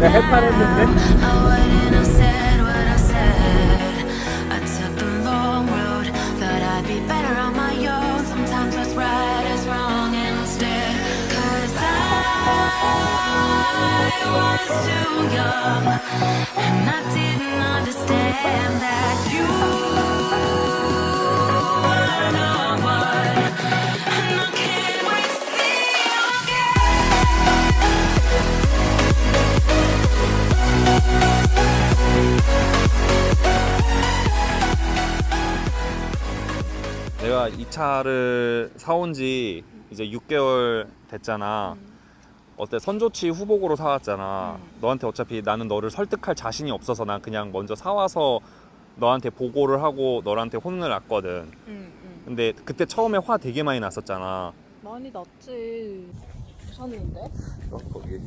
내가 해탈했는데. I wouldn't have said what I said. I took the long road. Thought I'd be better on my own. Sometimes what's right is wrong instead. 'Cause I was too young, and I didn't understand that you were the one. And I can't wait to see you 내가 이 차를 사온 지 이제 6개월 됐잖아. 어때? 선조치 후보고로 사왔잖아. 너한테 어차피 나는 너를 설득할 자신이 없어서 난 그냥 먼저 사와서 너한테 보고를 하고 너한테 혼을 놨거든. 근데 그때 처음에 화 되게 많이 났었잖아. 많이 났지. 샀는데? 거기.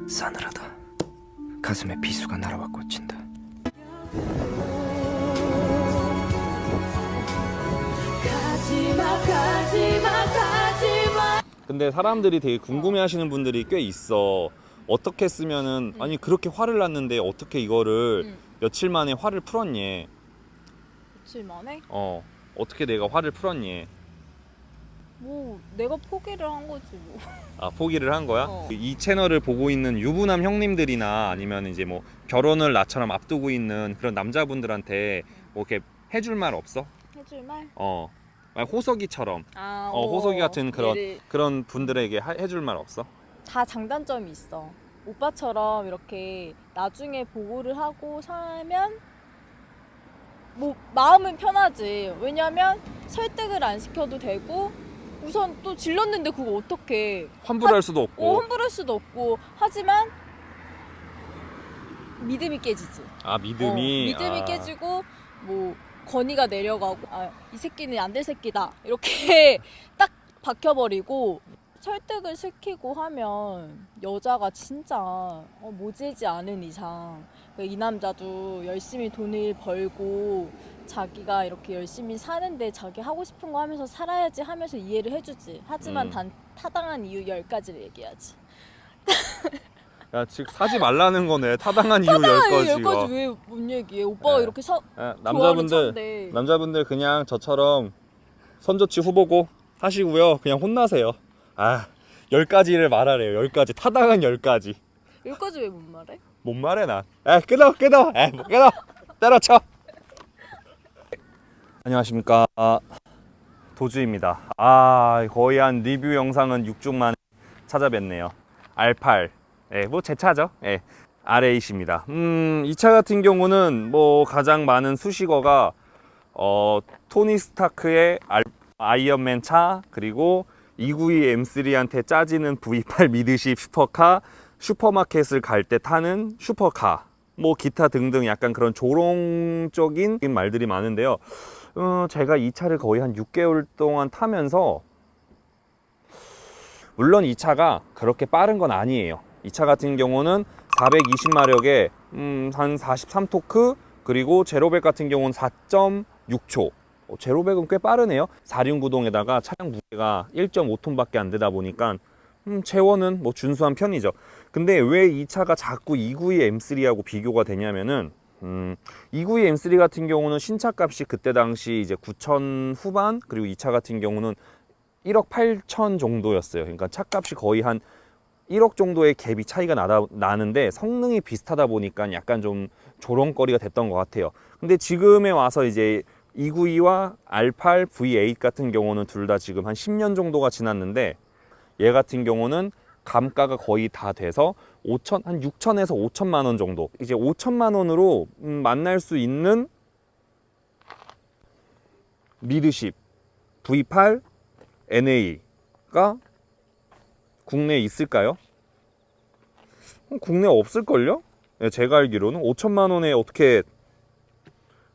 싸늘하다. 가슴에 비수가 날아와 꽂힌다. 근데 사람들이 되게 궁금해하시는 분들이 꽤 있어. 어떻게 쓰면은 아니 그렇게 화를 났는데 어떻게 이거를 며칠 만에 화를 풀었니? 며칠 만에? 어떻게 내가 화를 풀었니? 뭐 내가 포기를 한 거지 뭐. 아, 포기를 한 거야? 어. 이 채널을 보고 있는 유부남 형님들이나 아니면 이제 뭐 결혼을 나처럼 앞두고 있는 그런 남자분들한테 뭐 이렇게 해줄 말 없어? 해줄 말? 호석이처럼 아, 호석이 같은 얘를 그런 분들에게 해줄 말 없어? 다 장단점이 있어. 오빠처럼 이렇게 나중에 보고를 하고 사면 뭐 마음은 편하지. 왜냐면 설득을 안 시켜도 되고 우선 또 질렀는데 그거 어떡해. 환불할 수도 없고. 환불할 수도 없고. 하지만 믿음이 깨지지. 아, 믿음이 깨지고 뭐 건의가 내려가고 이 새끼는 안 될 새끼다 이렇게 딱 박혀버리고 설득을 시키고 하면 여자가 진짜 모질지 않은 이상 이 남자도 열심히 돈을 벌고 자기가 이렇게 열심히 사는데 자기 하고 싶은 거 하면서 살아야지 하면서 이해를 해주지. 하지만 단 타당한 이유 10가지를 얘기하지. 야, 즉 사지 말라는 거네. 타당한 이유 10가지가. 10가지 왜 못 얘기해? 오빠가 네. 이렇게 남자분들 그냥 저처럼 선조치 후보고 하시고요. 그냥 혼나세요. 10가지를 말하래요. 10가지. 타당한 10가지. 10가지 왜 못 말해? 못 말해 난. 끊어. 끊어. 때려쳐. 안녕하십니까. 도주입니다. 거의 한 리뷰 영상은 6주 만에 찾아뵙네요. R8. 뭐 제 차죠. R8입니다. 이 차 같은 경우는 뭐 가장 많은 수식어가 토니 스타크의 아이언맨 차, 그리고 292 M3한테 짜지는 V8 미드십 슈퍼카, 슈퍼마켓을 갈 때 타는 슈퍼카, 뭐 기타 등등 약간 그런 조롱적인 말들이 많은데요. 제가 이 차를 거의 한 6개월 동안 타면서 물론 이 차가 그렇게 빠른 건 아니에요. 이 차 같은 경우는 420마력에 한 43토크, 그리고 제로백 같은 경우는 4.6초. 제로백은 꽤 빠르네요. 4륜구동에다가 차량 무게가 1.5톤 밖에 안 되다 보니까 체원은 뭐 준수한 편이죠. 근데 왜 이 차가 자꾸 292 M3하고 비교가 되냐면은 292 M3 같은 경우는 신차 값이 그때 당시 이제 9천 후반, 그리고 이 차 같은 경우는 1억 8천 정도였어요. 그러니까 차 값이 거의 한 1억 정도의 갭이 차이가 나는데 성능이 비슷하다 보니까 약간 좀 조롱거리가 됐던 것 같아요. 근데 지금에 와서 이제 292와 R8 V8 같은 경우는 둘 다 지금 한 10년 정도가 지났는데, 얘 같은 경우는 감가가 거의 다 돼서 한 6천에서 5천만 원 정도, 이제 5천만 원으로 만날 수 있는 미드십 V8 NA가 국내에 있을까요? 국내에 없을걸요? 제가 알기로는 5천만 원에 어떻게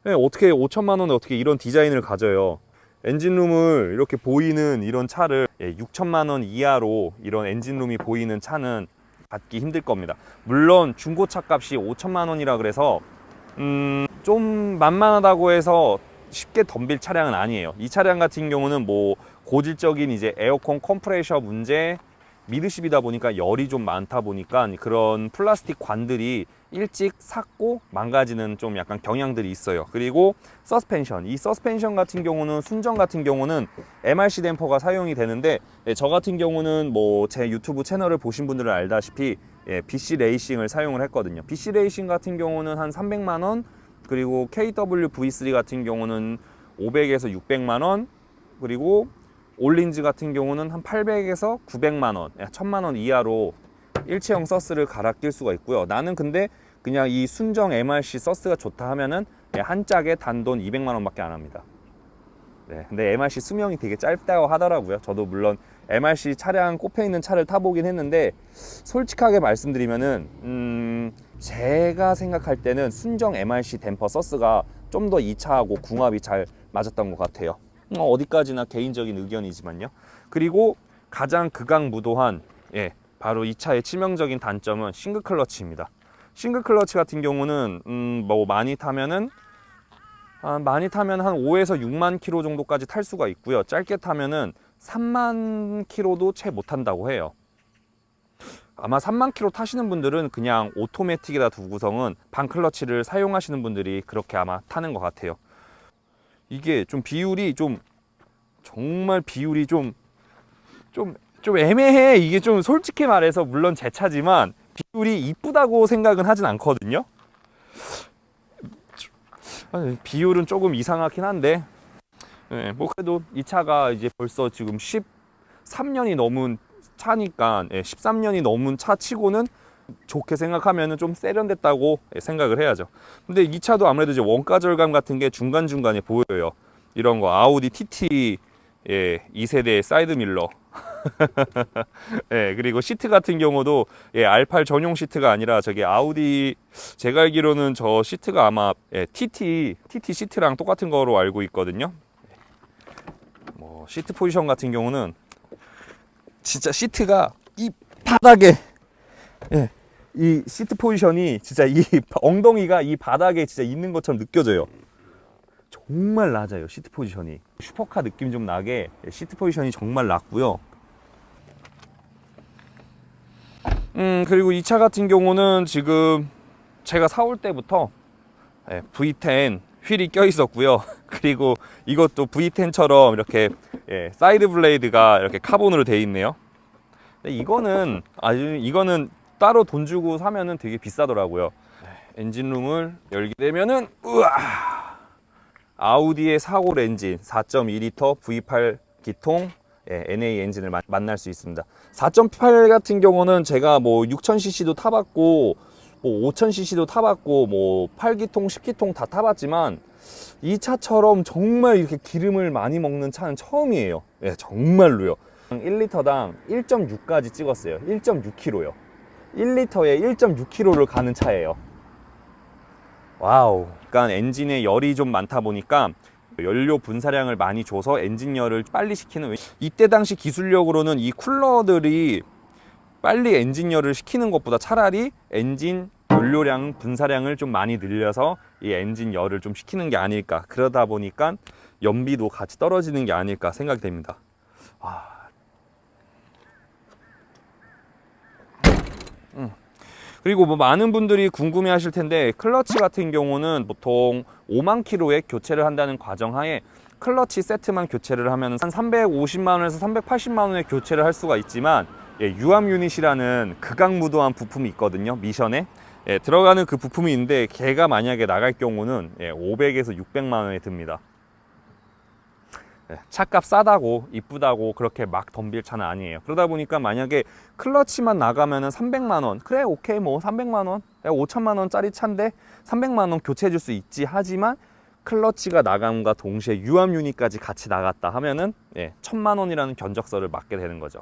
5천만 원에 어떻게 이런 디자인을 가져요. 엔진룸을 이렇게 보이는 이런 차를 6천만 원 이하로 이런 엔진룸이 보이는 차는 받기 힘들 겁니다. 물론 중고차 값이 5천만 원이라 그래서 좀 만만하다고 해서 쉽게 덤빌 차량은 아니에요. 이 차량 같은 경우는 뭐 고질적인 이제 에어컨 컴프레셔 문제, 미드십이다 보니까 열이 좀 많다 보니까 그런 플라스틱 관들이 일찍 삭고 망가지는 좀 약간 경향들이 있어요. 그리고 서스펜션, 이 서스펜션 같은 경우는 순정 같은 경우는 MRC 댐퍼가 사용이 되는데 저 같은 경우는 뭐 제 유튜브 채널을 보신 분들은 알다시피 BC 레이싱을 사용을 했거든요. BC 레이싱 같은 경우는 한 300만 원, 그리고 KW V3 같은 경우는 500에서 600만 원, 그리고 올린즈 같은 경우는 한 800에서 900만 원, 1000만 원 이하로 일체형 서스를 갈아 낄 수가 있고요. 나는 근데 그냥 이 순정 MRC 서스가 좋다 하면은 한 짝에 단돈 200만 원밖에 안 합니다. 네, 근데 MRC 수명이 되게 짧다고 하더라고요. 저도 물론 MRC 차량 꼽혀 있는 차를 타보긴 했는데 솔직하게 말씀드리면은 제가 생각할 때는 순정 MRC 댐퍼 서스가 좀 더 이 차하고 궁합이 잘 맞았던 것 같아요. 어디까지나 개인적인 의견이지만요. 그리고 가장 극악무도한 바로 이 차의 치명적인 단점은 싱글 클러치입니다. 싱글 클러치 같은 경우는 뭐 많이 타면 한 5에서 6만 킬로 정도까지 탈 수가 있고요. 짧게 타면은 3만 킬로도 채 못 탄다고 해요. 아마 3만 킬로 타시는 분들은 그냥 오토매틱에다 두고서는 반클러치를 사용하시는 분들이 그렇게 아마 타는 것 같아요. 이게 좀 비율이 정말 비율이 좀 애매해. 이게 좀 솔직히 말해서 물론 제 차지만 비율이 이쁘다고 생각은 하진 않거든요. 비율은 조금 이상하긴 한데 뭐 그래도 이 차가 이제 벌써 지금 13년이 넘은 차니까 13년이 넘은 차 치고는 좋게 생각하면 좀 세련됐다고 생각을 해야죠. 근데 이 차도 아무래도 이제 원가 절감 같은 게 중간중간에 보여요. 이런 거 아우디 TT 2세대 사이드 밀러 그리고 시트 같은 경우도 R8 전용 시트가 아니라 저기 아우디, 제가 알기로는 저 시트가 아마 TT 시트랑 똑같은 거로 알고 있거든요. 뭐 시트 포지션 같은 경우는 진짜 시트가 이 바닥에 이 시트 포지션이 진짜 이 엉덩이가 이 바닥에 진짜 있는 것처럼 느껴져요. 정말 낮아요. 시트 포지션이 슈퍼카 느낌 좀 나게 시트 포지션이 정말 낮고요. 그리고 이 차 같은 경우는 지금 제가 사올 때부터 V10 휠이 껴 있었고요. 그리고 이것도 V10처럼 이렇게 사이드 블레이드가 이렇게 카본으로 되어 있네요. 근데 이거는 따로 돈 주고 사면은 되게 비싸더라고요. 엔진룸을 열게 되면은 아우디의 4골 엔진 4.2L V8 기통 NA 엔진을 만날 수 있습니다. 4.8 같은 경우는 제가 뭐 6000cc도 타봤고 뭐 5000cc도 타봤고 뭐 8기통 10기통 다 타봤지만 이 차처럼 정말 이렇게 기름을 많이 먹는 차는 처음이에요. 정말로요. 1리터당 1.6까지 찍었어요. 1.6km요. 1리터에 1.6km를 가는 차예요. 와우. 그러니까 엔진에 열이 좀 많다 보니까 연료 분사량을 많이 줘서 엔진열을 빨리 시키는, 이때 당시 기술력으로는 이 쿨러들이 빨리 엔진열을 시키는 것보다 차라리 엔진 연료량 분사량을 좀 많이 늘려서 이 엔진 열을 좀 시키는 게 아닐까, 그러다 보니까 연비도 같이 떨어지는 게 아닐까 생각이 됩니다. 그리고 뭐 많은 분들이 궁금해 하실 텐데, 클러치 같은 경우는 보통 5만 킬로에 교체를 한다는 과정하에 클러치 세트만 교체를 하면 한 350만 원에서 380만 원에 교체를 할 수가 있지만, 유압 유닛이라는 극악무도한 부품이 있거든요. 미션에 들어가는 그 부품이 있는데, 걔가 만약에 나갈 경우는 500에서 600만 원에 듭니다. 차값 싸다고 이쁘다고 그렇게 막 덤빌 차는 아니에요. 그러다 보니까 만약에 클러치만 나가면은 300만 원, 그래 오케이 뭐 300만 원, 5천만 원짜리 차인데 300만 원 교체해 줄 수 있지, 하지만 클러치가 나감과 동시에 유압 유닛까지 같이 나갔다 하면은 1000만 원이라는 견적서를 맞게 되는 거죠.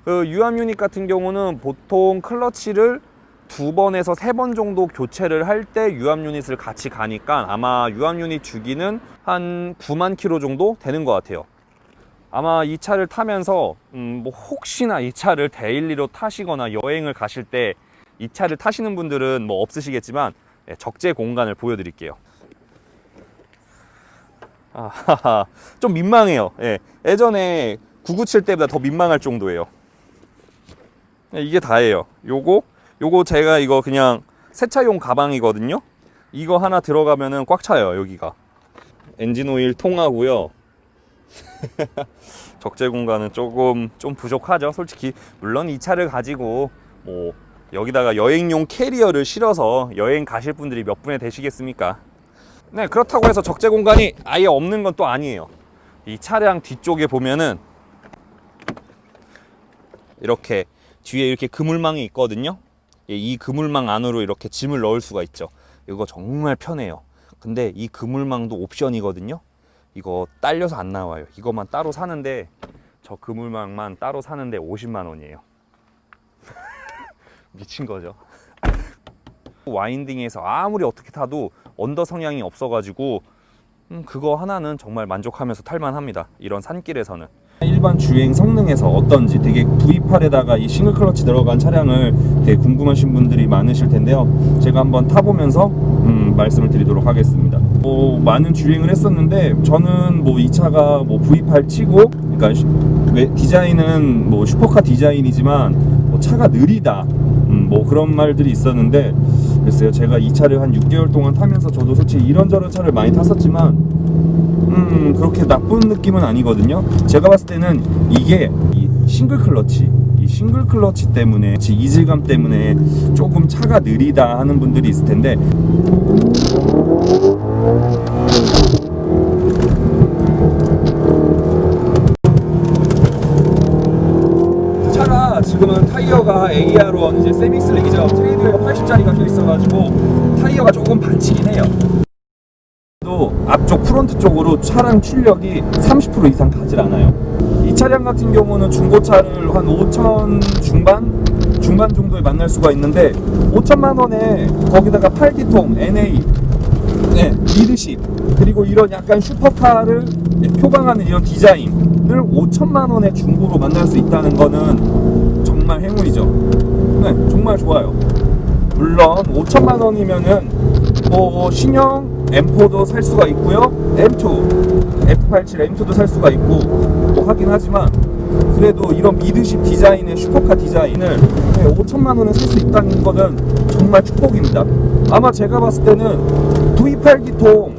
그 유압 유닛 같은 경우는 보통 클러치를 2번에서 3번 정도 교체를 할 때 유압 유닛을 같이 가니까 아마 유압 유닛 주기는 한 9만 킬로 정도 되는 것 같아요. 아마 이 차를 타면서 뭐 혹시나 이 차를 데일리로 타시거나 여행을 가실 때 이 차를 타시는 분들은 뭐 없으시겠지만 적재 공간을 보여드릴게요. 좀 민망해요. 예전에 997 때보다 더 민망할 정도예요. 이게 다예요. 요거 제가 이거 그냥 세차용 가방이거든요. 이거 하나 들어가면은 꽉 차요. 여기가 엔진 오일 통하고요. 적재 공간은 좀 부족하죠. 솔직히 물론 이 차를 가지고 뭐 여기다가 여행용 캐리어를 실어서 여행 가실 분들이 몇 분에 되시겠습니까? 네, 그렇다고 해서 적재 공간이 아예 없는 건 또 아니에요. 이 차량 뒤쪽에 보면은 이렇게 뒤에 이렇게 그물망이 있거든요. 이 그물망 안으로 이렇게 짐을 넣을 수가 있죠. 이거 정말 편해요. 근데 이 그물망도 옵션이거든요. 이거 딸려서 안 나와요. 이것만 따로 사는데, 저 그물망만 따로 사는데 50만 원이에요. 미친 거죠. 와인딩에서 아무리 어떻게 타도 언더 성향이 없어가지고 그거 하나는 정말 만족하면서 탈만합니다. 이런 산길에서는. 일반 주행 성능에서 어떤지 되게 V8에다가 이 싱글 클러치 들어간 차량을 되게 궁금하신 분들이 많으실 텐데요. 제가 한번 타보면서 말씀을 드리도록 하겠습니다. 많은 주행을 했었는데 저는 뭐 이 차가 뭐 V8 치고, 그러니까 디자인은 뭐 슈퍼카 디자인이지만 뭐 차가 느리다, 뭐 그런 말들이 있었는데, 글쎄요, 제가 이 차를 한 6개월 동안 타면서 저도 솔직히 이런저런 차를 많이 탔었지만 그렇게 나쁜 느낌은 아니거든요. 제가 봤을 때는 이게 이 싱글 클러치 때문에, 이질감 때문에 조금 차가 느리다 하는 분들이 있을 텐데, 차가 지금은 타이어가 AR1 이제 세미슬릭이죠. 트레이드웨어 80짜리가 껴있어가지고 타이어가 조금 반치긴 해요. 앞쪽 프론트 쪽으로 차량 출력이 30% 이상 가질 않아요. 이 차량 같은 경우는 중고차를 한 5천 중반 정도에 만날 수가 있는데, 5천만 원에 거기다가 8기통 NA, 네, 리드십, 그리고 이런 약간 슈퍼카를 표방하는 이런 디자인을 5천만 원에 중고로 만날 수 있다는 거는 정말 행운이죠. 네, 정말 좋아요. 물론 5천만 원이면은 뭐 신형 M4도 살 수가 있고요, M2, F87 M2도 살 수가 있고 뭐 하긴 하지만, 그래도 이런 미드십 디자인의 슈퍼카 디자인을 5천만 원에 살 수 있다는 거는 정말 축복입니다. 아마 제가 봤을 때는 V8기통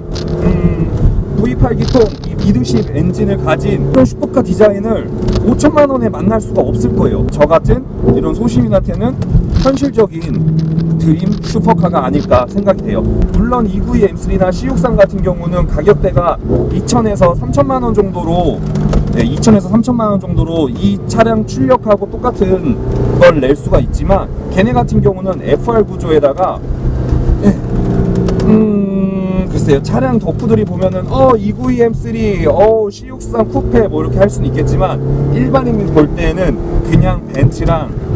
이 미드십 엔진을 가진 그런 슈퍼카 디자인을 5천만 원에 만날 수가 없을 거예요. 저 같은 이런 소시민한테는 현실적인 드림 슈퍼카가 아닐까 생각이 돼요. 물론 EV M3나 C63 같은 경우는 가격대가 2천에서 3천만 원 정도로, 2천에서 3천만 원 정도로 이 차량 출력하고 똑같은 걸 낼 수가 있지만, 걔네 같은 경우는 FR 구조에다가 글쎄요, 차량 덕후들이 보면은 EV M3, C63 쿠페 뭐 이렇게 할 수는 있겠지만, 일반인이 볼 때는 그냥 벤츠랑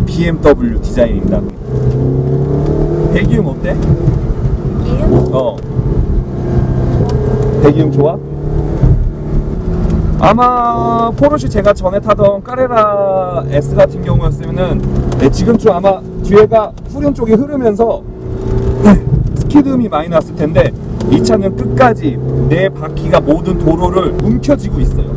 BMW 디자인입니다. 배기음 어때? 배기음 좋아? 아마 포르쉐 제가 전에 타던 까레라 S 같은 경우였으면은 지금쯤 아마 뒤에가 후륜 쪽이 흐르면서 스키드음이 많이 났을 텐데, 이 차는 끝까지 내 바퀴가 모든 도로를 움켜쥐고 있어요.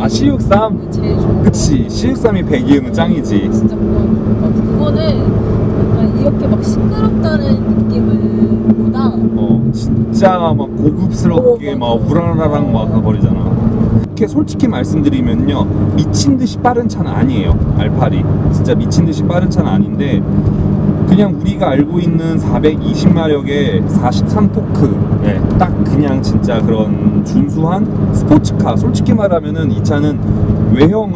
C63 제일 좋은. 그치, C63이 배기음은 짱이지. 진짜 그거는 약간 이렇게 막 시끄럽다는 느낌보다 진짜 막 고급스럽게 막 우라라랑 막 가버리잖아. 이렇게 솔직히 말씀드리면요, 미친듯이 빠른 차는 아니에요. R8이 진짜 미친듯이 빠른 차는 아닌데, 그냥 우리가 알고 있는 420마력의 43토크, 딱 그냥 진짜 그런 준수한 스포츠카. 솔직히 말하면은 이 차는 외형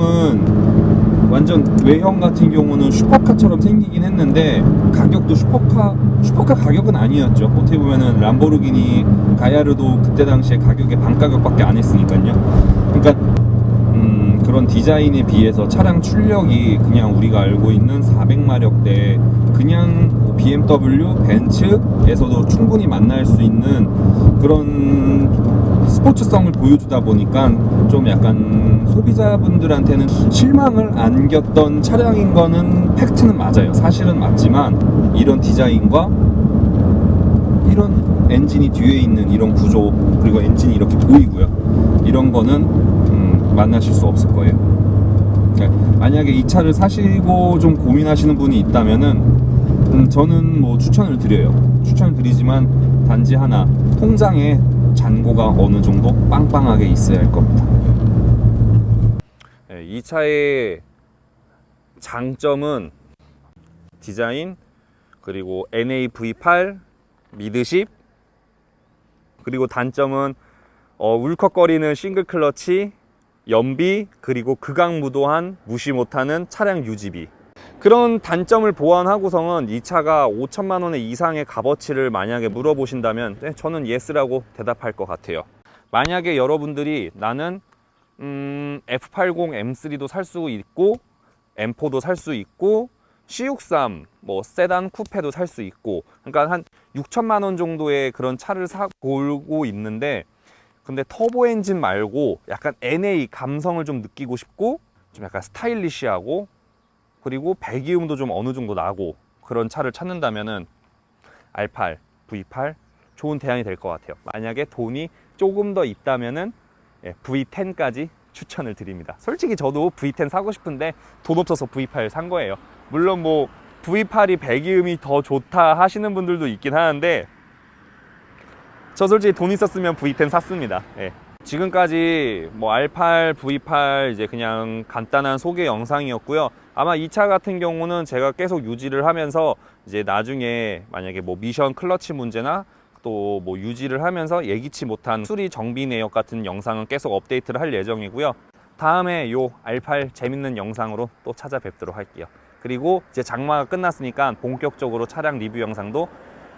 같은 경우는 슈퍼카처럼 생기긴 했는데, 가격도 슈퍼카 가격은 아니었죠. 어떻게 보면은 람보르기니 가야르도 그때 당시에 가격의 반 가격밖에 안 했으니까요. 그러니까 그런 디자인에 비해서 차량 출력이 그냥 우리가 알고 있는 400마력대 그냥 BMW, 벤츠에서도 충분히 만날 수 있는 그런 스포츠성을 보여주다 보니까 좀 약간 소비자분들한테는 실망을 안겼던 차량인 거는 팩트는 맞아요. 사실은 맞지만, 이런 디자인과 사실은 엔진이 뒤에 있는 이런 구조, 그리고 엔진이 이렇게 보이고요. 이런 거는 만나실 수 없을 거예요. 만약에 이 차를 사시고 좀 고민하시는 분이 있다면은 저는 뭐 추천을 드려요. 추천을 드리지만 단지 하나, 통장에 잔고가 어느 정도 빵빵하게 있어야 할 겁니다. 이 차의 장점은 디자인, 그리고 NA-V8 미드십, 그리고 단점은 울컥거리는 싱글 클러치, 연비, 그리고 극악무도한 무시 못하는 차량 유지비. 그런 단점을 보완하고서는 이 차가 5천만 원 이상의 값어치를 만약에 물어보신다면 네, 저는 예스라고 대답할 것 같아요. 만약에 여러분들이 나는 F80 M3도 살 수 있고 M4도 살 수 있고 C63 뭐 세단 쿠페도 살 수 있고, 그러니까 한 6천만 원 정도의 그런 차를 보고 있는데, 근데 터보 엔진 말고 약간 NA 감성을 좀 느끼고 싶고 좀 약간 스타일리시하고 그리고 배기음도 좀 어느 정도 나고 그런 차를 찾는다면은 R8, V8 좋은 대안이 될 것 같아요. 만약에 돈이 조금 더 있다면은 V10까지 추천을 드립니다. 솔직히 저도 V10 사고 싶은데 돈 없어서 V8 산 거예요. 물론 뭐 V8이 배기음이 더 좋다 하시는 분들도 있긴 하는데 저 솔직히 돈 있었으면 V10 샀습니다. 지금까지 뭐 R8, V8 이제 그냥 간단한 소개 영상이었고요. 아마 이 차 같은 경우는 제가 계속 유지를 하면서 이제 나중에 만약에 뭐 미션 클러치 문제나 또 뭐 유지를 하면서 예기치 못한 수리 정비 내역 같은 영상은 계속 업데이트를 할 예정이고요. 다음에 요 R8 재밌는 영상으로 또 찾아뵙도록 할게요. 그리고 이제 장마가 끝났으니까 본격적으로 차량 리뷰 영상도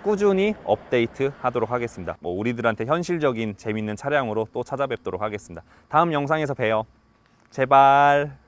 꾸준히 업데이트 하도록 하겠습니다. 뭐 우리들한테 현실적인 재밌는 차량으로 또 찾아뵙도록 하겠습니다. 다음 영상에서 봬요. 제발.